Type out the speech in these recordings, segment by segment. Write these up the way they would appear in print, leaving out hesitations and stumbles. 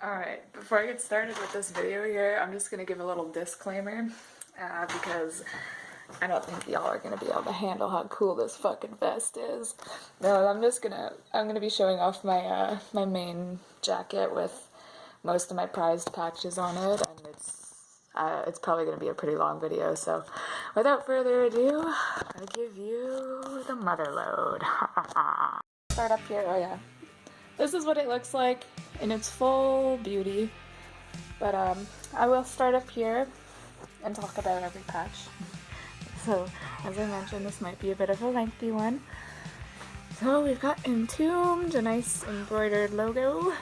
Alright, before I get started with this video here, I'm just gonna give a little disclaimer, because I don't think y'all are gonna be able to handle how cool this fucking vest is. No, I'm gonna be showing off my, my main jacket with most of my prized patches on it, and it's probably gonna be a pretty long video, so without further ado, I'll give you the Motherload. Start up here, oh yeah. This is what it looks like in its full beauty, but I will start up here and talk about every patch. So, as I mentioned, this might be a bit of a lengthy one. So we've got Entombed, a nice embroidered logo.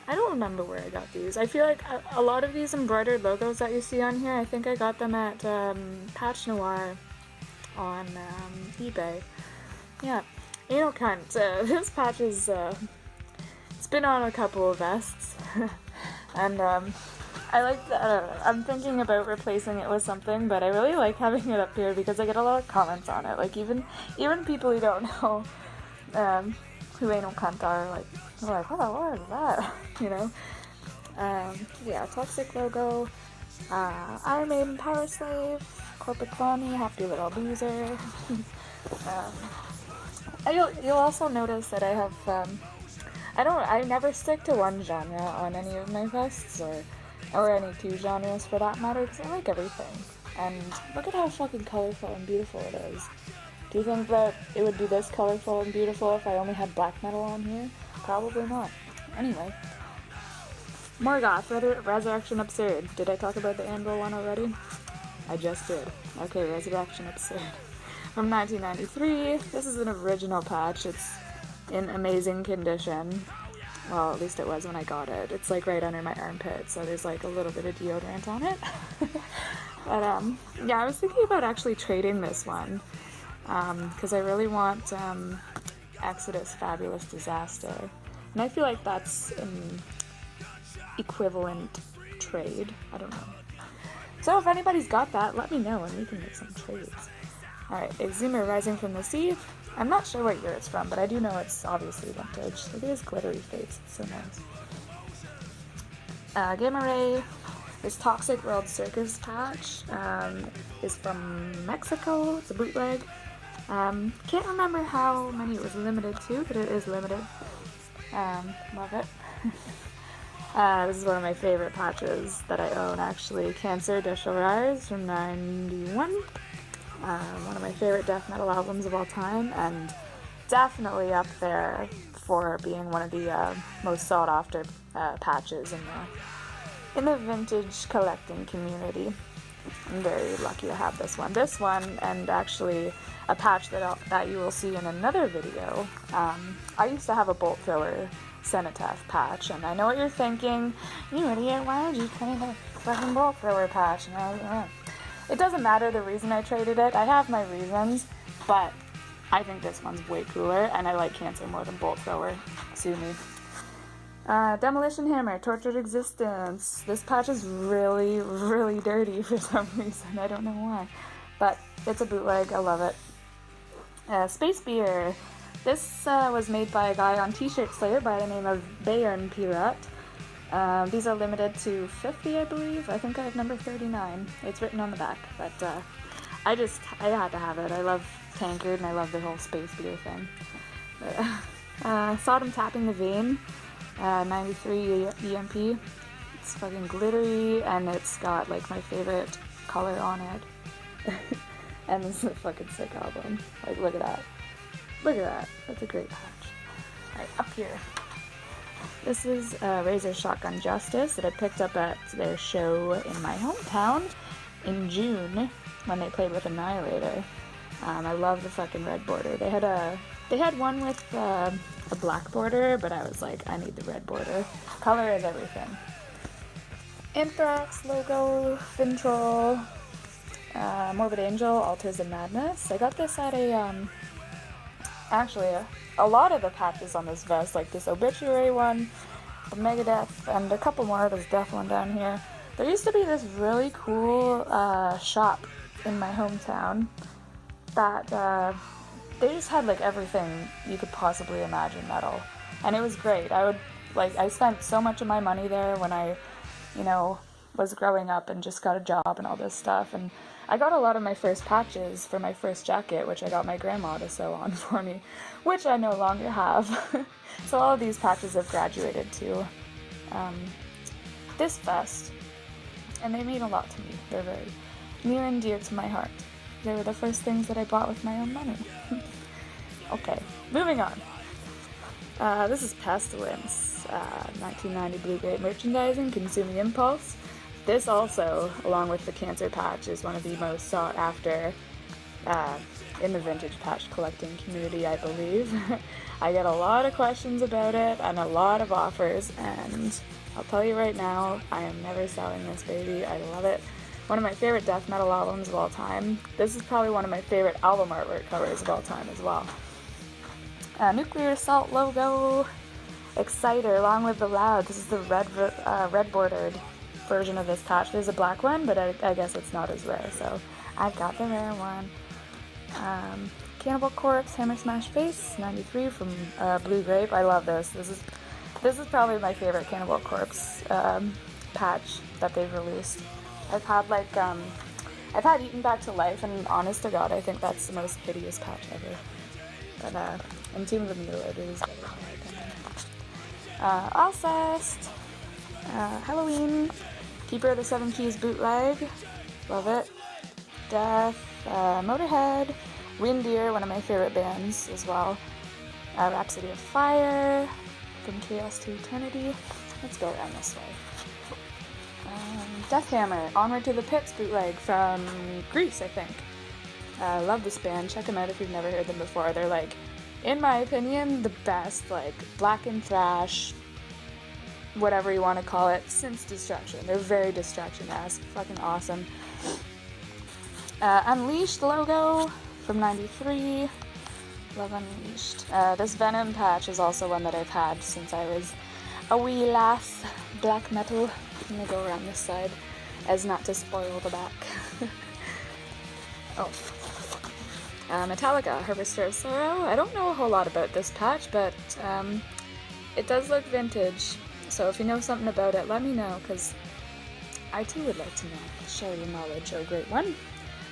I don't remember where I got these. I feel like a lot of these embroidered logos that you see on here, I think I got them at Patch Noir on eBay. Yeah, you know, cunt. This patch is it's been on a couple of vests, and I like that. I'm thinking about replacing it with something, but I really like having it up here because I get a lot of comments on it. Like even people who don't know who ain't no cunt are like, what is that? You know? Yeah, Toxic logo, Iron Maiden Power Slave, Corporate Clowny, Happy Little Loser. You'll also notice that I have I never stick to one genre on any of my vests, or any two genres for that matter, because I like everything. And look at how fucking colorful and beautiful it is. Do you think that it would be this colorful and beautiful if I only had black metal on here? Probably not. Anyway. Morgoth, Resurrection Absurd. Did I talk about the Anvil one already? I just did. Okay, Resurrection Absurd. From 1993. This is an original patch. It's in amazing condition. Well, at least it was when I got it. It's like right under my armpit, so there's like a little bit of deodorant on it. But yeah, I was thinking about actually trading this one, because I really want Exodus Fabulous Disaster, and I feel like that's an equivalent trade. I don't know. So if anybody's got that, let me know and we can make some trades. Alright, Exhumer Rising from the Sea. I'm not sure what year it's from, but I do know it's obviously vintage. Look at his glittery face, it's so nice. Gamma Ray, this Toxic World Circus patch is from Mexico. It's a bootleg. Can't remember how many it was limited to, but it is limited. Love it. This is one of my favorite patches that I own, actually. Cancer de Rise from 91. One of my favorite death metal albums of all time, and definitely up there for being one of the most sought after patches in the vintage collecting community. I'm very lucky to have this one. This one, and actually a patch that you will see in another video. I used to have a bolt thrower Cenotaph patch, and I know what you're thinking. You idiot, why would you trade a fucking bolt thrower patch? And it doesn't matter the reason I traded it. I have my reasons, but I think this one's way cooler, and I like Cancer more than Bolt Thrower. Sue me. Demolition Hammer, Tortured Existence. This patch is really, really dirty for some reason. I don't know why. But it's a bootleg. I love it. Space Beer. This was made by a guy on T-Shirt Slayer by the name of Bayern Pirat. These are limited to 50, I believe. I think I have number 39. It's written on the back, but I had to have it. I love Tankard, and I love the whole Space Beer thing. Sodom Tapping the Vein, 93 EMP. It's fucking glittery, and it's got like my favorite color on it. And this is a fucking sick album. Like, look at that. Look at that. That's a great patch. Alright, up here. This is Razor Shotgun Justice that I picked up at their show in my hometown in June when they played with Annihilator. I love the fucking red border. They had one with a black border, but I was like, I need the red border. Color is everything. Anthrax logo, Fintroll, Morbid Angel, Altars of Madness. I got this at a lot of the patches on this vest, like this Obituary one, the Megadeth, and a couple more. There's Death one down here. There used to be this really cool shop in my hometown that they just had like everything you could possibly imagine metal, and it was great. Like, I spent so much of my money there when I, you know, was growing up and just got a job and all this stuff. And I got a lot of my first patches for my first jacket, which I got my grandma to sew on for me, which I no longer have. So all of these patches have graduated to this vest, and they mean a lot to me. They're very near and dear to my heart. They were the first things that I bought with my own money. Okay, moving on. This is Pestilence, 1990 Blue Grape Merchandising, Consuming Impulse. This also, along with the Cancer Patch, is one of the most sought after in the vintage patch collecting community, I believe. I get a lot of questions about it and a lot of offers, and I'll tell you right now, I am never selling this baby. I love it. One of my favorite death metal albums of all time. This is probably one of my favorite album artwork covers of all time as well. Nuclear Assault logo, Exciter, along with the Loud. This is the red bordered version of this patch. There's a black one, but I guess it's not as rare, so I've got the rare one. Cannibal Corpse, Hammer Smash Face, 93 from Blue Grape. I love this. This is probably my favorite Cannibal Corpse patch that they've released. I've had Eaten Back to Life, and honest to God, I think that's the most hideous patch ever. But Entomb of the Mutilated is better in my opinion. Alcest, Halloween, Keeper of the Seven Keys bootleg, love it. Death, Motorhead, Windeer, one of my favorite bands as well. Rhapsody of Fire, From Chaos to Eternity. Let's go around this way. Deathhammer, Onward to the Pits bootleg from Greece, I think. Love this band. Check them out if you've never heard them before. They're like, in my opinion, the best, like, black and thrash, whatever you want to call it, since Destruction. They're very Destruction-esque. Fucking awesome. Unleashed logo from 93. Love Unleashed. This Venom patch is also one that I've had since I was a wee lass. Black metal. I'm gonna go around this side as not to spoil the back. Oh. Metallica, Harvester of Sorrow. I don't know a whole lot about this patch, but it does look vintage. So if you know something about it, let me know, because I too would like to know. Share your knowledge, oh great one.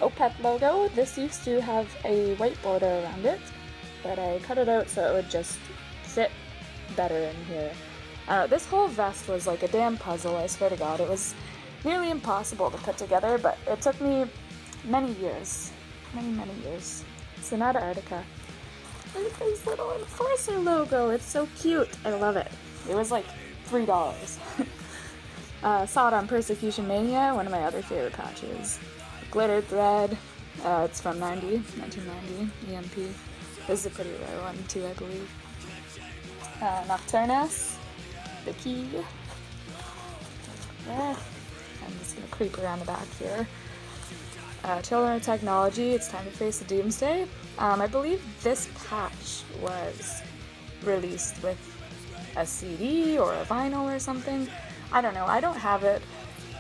Opeth logo. This used to have a white border around it, but I cut it out so it would just fit better in here. This whole vest was like a damn puzzle, I swear to God. It was nearly impossible to put together, but it took me many years. Many years. Sonata Arctica. Look at this little Enforcer logo. It's so cute. I love it. It was like $3. Saw it on Persecution Mania, one of my other favorite patches. Glitter Thread. It's from 1990, EMP. This is a pretty rare one too, I believe. Nocturnus. The Key. Yeah. I'm just gonna creep around the back here. Children of Technology, It's Time to Face the Doomsday. I believe this patch was released with a CD or a vinyl or something. I don't know, I don't have it,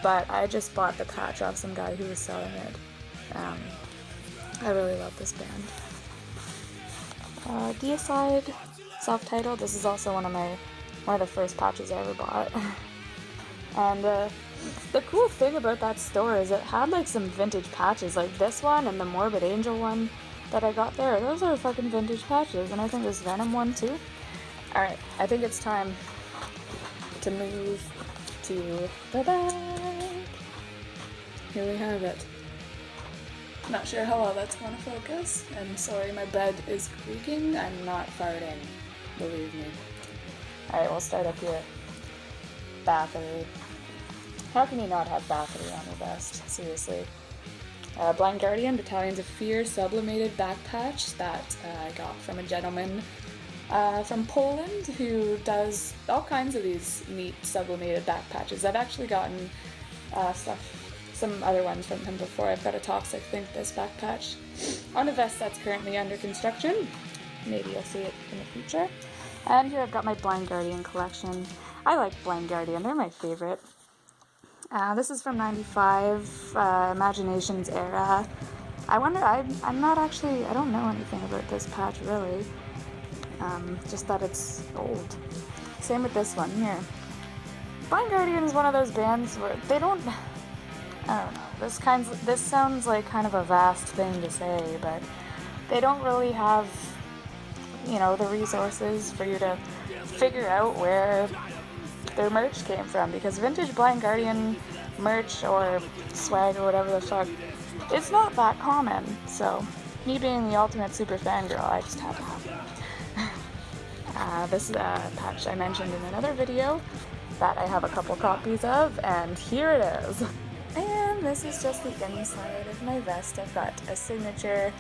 but I just bought the patch off some guy who was selling it. I really love this band. Deicide, self-titled. This is also one of the first patches I ever bought. And the cool thing about that store is it had like some vintage patches, like this one and the Morbid Angel one that I got there. Those are fucking vintage patches, and I think this Venom one too. Alright, I think it's time to move to the back. Here we have it. Not sure how well that's going to focus. I'm sorry, my bed is creaking. I'm not farting, believe me. Alright, we'll start up here. Bathory. How can you not have Bathory on your vest? Seriously. Blind Guardian, Battalions of Fear, sublimated back patch that I got from a gentleman from Poland who does all kinds of these neat sublimated back patches. I've actually gotten some other ones from him before. I've got a Toxic Think This back patch on a vest that's currently under construction. Maybe you'll see it in the future. And here I've got my Blind Guardian collection. I like Blind Guardian, they're my favorite. This is from 95, Imaginations era. I wonder, I don't know anything about this patch really. Just that it's old. Same with this one here. Blind Guardian is one of those bands where they don't, I don't know, this sounds like kind of a vast thing to say, but they don't really have, you know, the resources for you to figure out where their merch came from, because vintage Blind Guardian merch or swag or whatever the fuck, it's not that common. So me being the ultimate super fangirl, I just had to have it. This is a patch I mentioned in another video that I have a couple copies of, and here it is. And this is just the inside of my vest. I've got a signature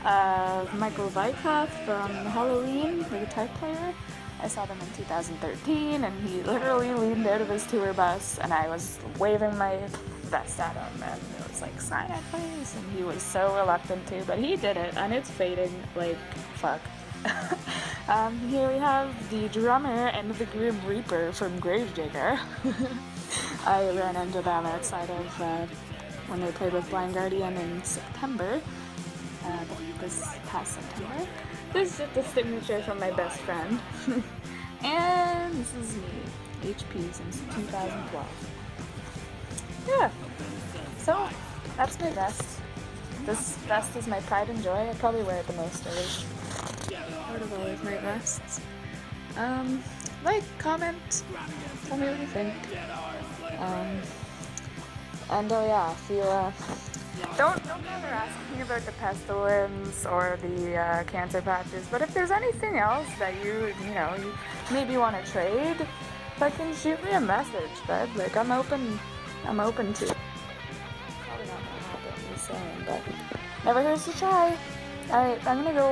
of Michael Vyckoff from Halloween, the guitar player. I saw them in 2013, and he literally leaned out of his tour bus, and I was waving my vest at him, and it was like, sign it please, and he was so reluctant to, but he did it, and it's fading like fuck. Here we have the drummer and the Grim Reaper from Gravedigger. I ran into them outside of when they played with Blind Guardian in September, this past September. This is just a signature from my best friend. And this is me, HP since 2012. Yeah, so that's my vest. This vest is my pride and joy. I probably wear it the most out of all of my vests. Like, comment, tell me what you think. And oh yeah, if you don't ever ask me about the pestilence or the cancer patches, but if there's anything else that you maybe want to trade, fucking shoot me a message, bud. Like, I'm open to. Probably not gonna happen, I'm just saying, but never hurts to try. Alright, I'm gonna go